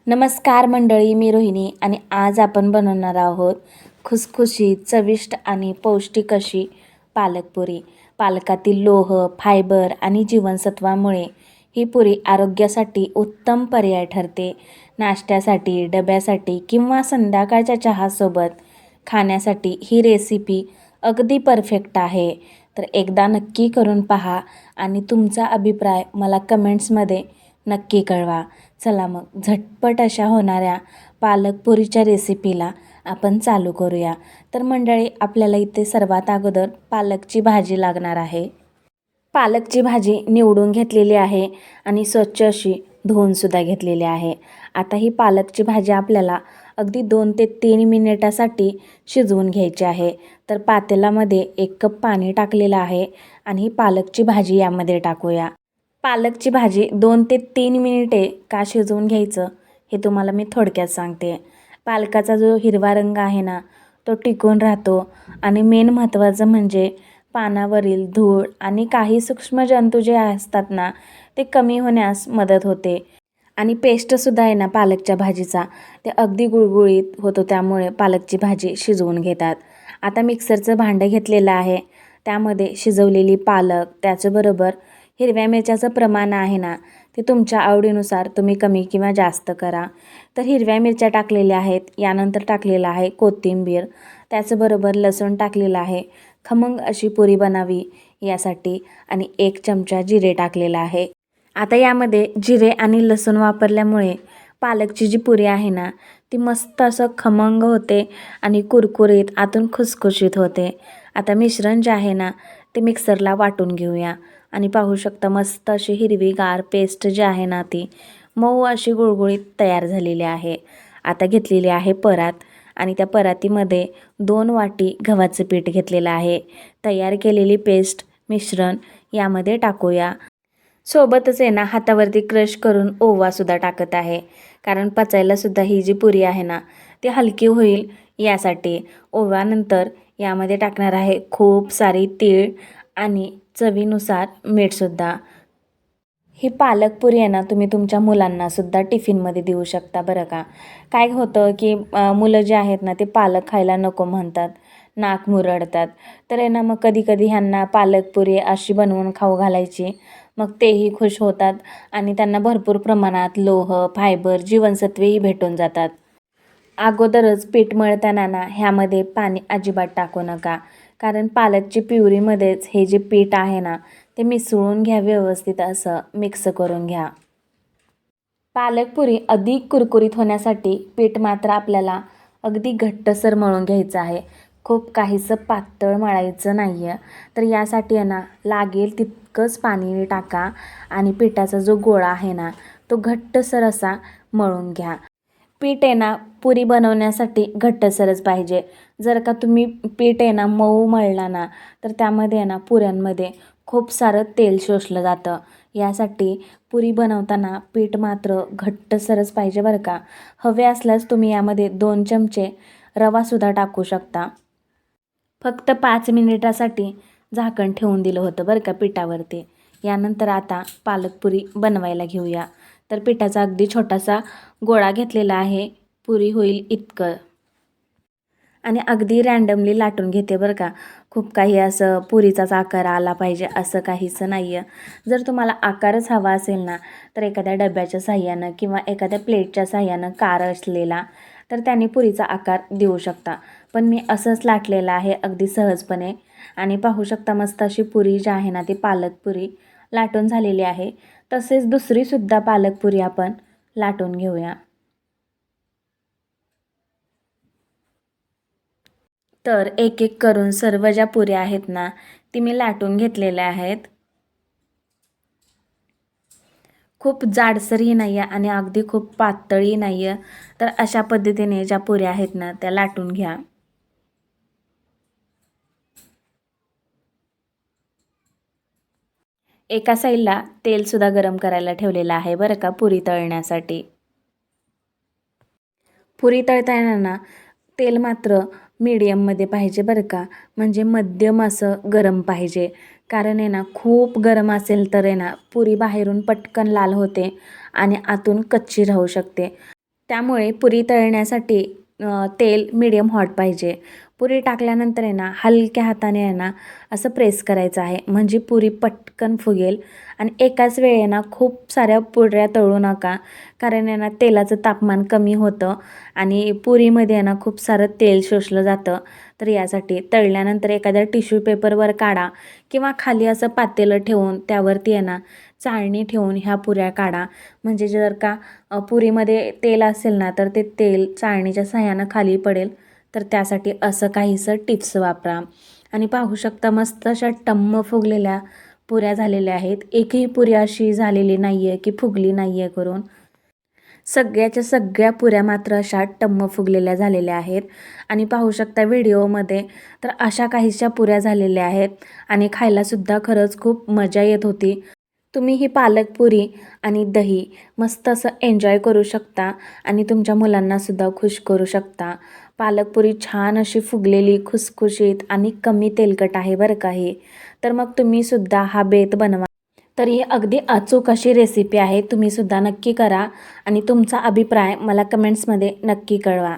नमस्कार मंडळी, मी रोहिणी आणि आज आपण बनवणार आहोत खुसखुशीत, चविष्ट आणि पौष्टिक अशी पालकपुरी. पालकातील लोह, फायबर आणि जीवनसत्वामुळे ही पुरी आरोग्यासाठी उत्तम पर्याय ठरते. नाश्त्यासाठी, डब्यासाठी किंवा संध्याकाळच्या चहासोबत खाण्यासाठी ही रेसिपी अगदी परफेक्ट आहे. तर एकदा नक्की करून पहा आणि तुमचा अभिप्राय मला कमेंट्समध्ये नक्की कळवा. चला मग झटपट अशा होणाऱ्या पालकपुरीच्या रेसिपीला आपण चालू करूया. तर मंडळी, आपल्याला इथे सर्वात अगोदर पालकची भाजी लागणार आहे. पालकची भाजी निवडून घेतलेली आहे आणि स्वच्छ अशी धुवूनसुद्धा घेतलेली आहे. आता ही पालकची भाजी आपल्याला अगदी 2 ते 3 मिनिटासाठी शिजवून घ्यायची आहे. तर पातेल्यामध्ये 1 कप पाणी टाकलेलं आहे आणि ही पालकची भाजी यामध्ये टाकूया. पालकची भाजी 2 ते 3 मिनिटे का शिजवून घ्यायचं हे तुम्हाला मी थोडक्यात सांगते. पालकाचा जो हिरवा रंग आहे ना, तो टिकून राहतो आणि मेन महत्त्वाचं म्हणजे पानावरील धूळ आणि काही सूक्ष्म जंतू जे असतात ना, ते कमी होण्यास मदत होते. आणि पेस्टसुद्धा आहे ना पालकच्या भाजीचा, ते अगदी गुळगुळीत होतो. त्यामुळे पालकची भाजी शिजवून घेतात. आता मिक्सरचं भांडं घेतलेलं आहे. त्यामध्ये शिजवलेली पालक, त्याच्याबरोबर हिरव्या मिरच्याचं प्रमाण आहे ना, ते तुमच्या आवडीनुसार तुम्ही कमी किंवा जास्त करा. तर हिरव्या मिरच्या टाकलेल्या आहेत. यानंतर टाकलेलं आहे कोथिंबीर, त्याचबरोबर लसूण टाकलेलं आहे. खमंग अशी पुरी बनावी यासाठी आणि 1 चमचा जिरे टाकलेला आहे. आता यामध्ये जिरे आणि लसूण वापरल्यामुळे पालकची जी पुरी आहे ना, ती मस्त असं खमंग होते आणि कुरकुरीत, आतून खुसखुशीत होते. आता मिश्रण जे आहे ना, ते मिक्सरला वाटून घेऊया आणि पाहू शकता मस्त अशी हिरवीगार पेस्ट जी आहे ना, ती मऊ अशी गुळगुळीत तयार झालेली आहे. आता घेतलेली आहे परात आणि त्या परातीमध्ये 2 वाटी गव्हाचं पीठ घेतलेलं आहे. तयार केलेली पेस्ट मिश्रण यामध्ये टाकूया. सोबतच आहे ना, हातावरती क्रश करून ओवासुद्धा टाकत आहे, कारण पचायलासुद्धा ही जी पुरी आहे ना, ती हलकी होईल यासाठी. ओव्यानंतर यामध्ये टाकणार आहे खूप सारी तीळ आणि चवीनुसार मीठसुद्धा. ही पालकपुरी आहे ना, तुम्ही तुमच्या मुलांनासुद्धा टिफिनमध्ये देऊ शकता बरं का. काय होतं की मुलं जे आहेत ना, ते पालक खायला नको म्हणतात, नाक मुरडतात. तर आहे ना, मग कधी ह्यांना पालकपुरी अशी बनवून खाऊ घालायची. मग तेही खुश होतात आणि त्यांना भरपूर प्रमाणात लोह, फायबर, जीवनसत्वेही भेटून जातात. अगोदरच पीठ मळताना ना, ह्यामध्ये पाणी अजिबात टाकू नका, कारण पालकची प्युरीमध्येच हे जे पीठ आहे ना, ते मिसळून घ्या, व्यवस्थित असं मिक्स करून घ्या. पालकपुरी अधिक कुरकुरीत होण्यासाठी पीठ मात्र आपल्याला अगदी घट्टसर मळून घ्यायचं आहे. खूप काहीसं पातळ मळायचं नाही आहे. तर यासाठी आहे ना, लागेल तितकंच पाणी टाका आणि पिठाचा जो गोळा आहे ना, तो घट्टसर असा मळून घ्या. पीठ आहे ना, पुरी बनवण्यासाठी घट्टसरच पाहिजे. जर का तुम्ही पीठ आहे ना मऊ मळला ना, तर त्यामध्ये आहे ना पुऱ्यांमध्ये खूप सारं तेल शोषलं जातं. यासाठी पुरी बनवताना पीठ मात्र घट्टसरच पाहिजे बरं का. हवे असल्यास तुम्ही यामध्ये 2 चमचे रवासुद्धा टाकू शकता. फक्त 5 मिनिटासाठी झाकण ठेवून दिलं होतं बरं का पिठावरती. यानंतर आता पालकपुरी बनवायला घेऊया. तर पिठाचा अगदी छोटासा गोळा घेतलेला आहे, पुरी होईल इतकं, आणि अगदी रँडमली लाटून घेते बरं का. खूप काही असं पुरीचाच आकार आला पाहिजे असं काहीच नाही आहे. जर तुम्हाला आकारच हवा असेल ना, तर एखाद्या डब्याच्या साह्यानं किंवा एखाद्या प्लेटच्या साह्यानं कार असलेला, तर त्याने पुरीचा आकार देऊ शकता. पण मी असंच लाटलेलं आहे अगदी सहजपणे आणि पाहू शकता मस्त अशी पुरी जी आहे ना, ती पालकपुरी लाटून झालेली आहे. तसेच दुसरीसुद्धा पालकपुरी आपण लाटून घेऊया. तर एक एक करून सर्व ज्या पुऱ्या आहेत ना, ती मी लाटून घेतलेल्या आहेत. खूप जाडसरही नाही आहे आणि अगदी खूप पातळही नाही आहे. तर अशा पद्धतीने ज्या पुऱ्या आहेत ना, त्या लाटून घ्या. एका साईडला तेलसुद्धा गरम करायला ठेवलेलं आहे बरं का, पुरी तळण्यासाठी. पुरी तळताना ना, तेल मात्र मीडियममध्ये पाहिजे बरं का, म्हणजे मध्यम असं गरम पाहिजे. कारण आहे ना, खूप गरम असेल तर आहे ना, पुरी बाहेरून पटकन लाल होते आणि आतून कच्ची राहू शकते. त्यामुळे पुरी तळण्यासाठी तेल मीडियम हॉट पाहिजे. पुरी टाकल्यानंतर आहे ना हलक्या हाताने आहे ना असं प्रेस करायचं आहे, म्हणजे पुरी पटकन फुगेल. आणि एकाच वेळी ना खूप साऱ्या पुऱ्या तळू नका, कारण आहे ना तेलाचं तापमान कमी होतं आणि पुरीमध्ये आहे ना खूप सारं तेल शोषलं जातं. तर यासाठी तळल्यानंतर एखाद्या टिश्यू पेपरवर काढा किंवा खाली असं पातेलं ठेवून त्यावरती आहे ना चाळणी ठेवून ह्या पुऱ्या काढा. म्हणजे जर का पुरीमध्ये तेल असेल ना तर ते तेल चाळणीच्या सहाय्यानं खाली पडेल. तर त्यासाठी असं काहीसं टिप्स वापरा. आणि पाहू शकता मस्त अशा टम्म फुगलेल्या पुऱ्या झालेल्या आहेत. एकही पुरी अशी झालेली नाही आहे की फुगली नाही आहे करून. सगळ्याच्या सगळ्या पुऱ्या मात्र अशा टम्म फुगलेल्या झालेल्या आहेत. आणि पाहू शकता व्हिडिओमध्ये तर अशा काहीशा पुऱ्या झालेल्या आहेत आणि खायलासुद्धा खरंच खूप मजा येत होती. तुम्ही ही पालक पुरी आणि दही मस्त असं एन्जॉय करू शकता आणि तुमच्या मुलांनासुद्धा खुश करू शकता. पालक पुरी छान अशी फुगलेली, खुसखुशीत आणि कमी तेलकट आहे बरं का ही. तर मग तुम्हीसुद्धा हा बेत बनवा. तर ही अगदी अचूक अशी रेसिपी आहे. तुम्हीसुद्धा नक्की करा आणि तुमचा अभिप्राय मला कमेंट्समध्ये नक्की कळवा.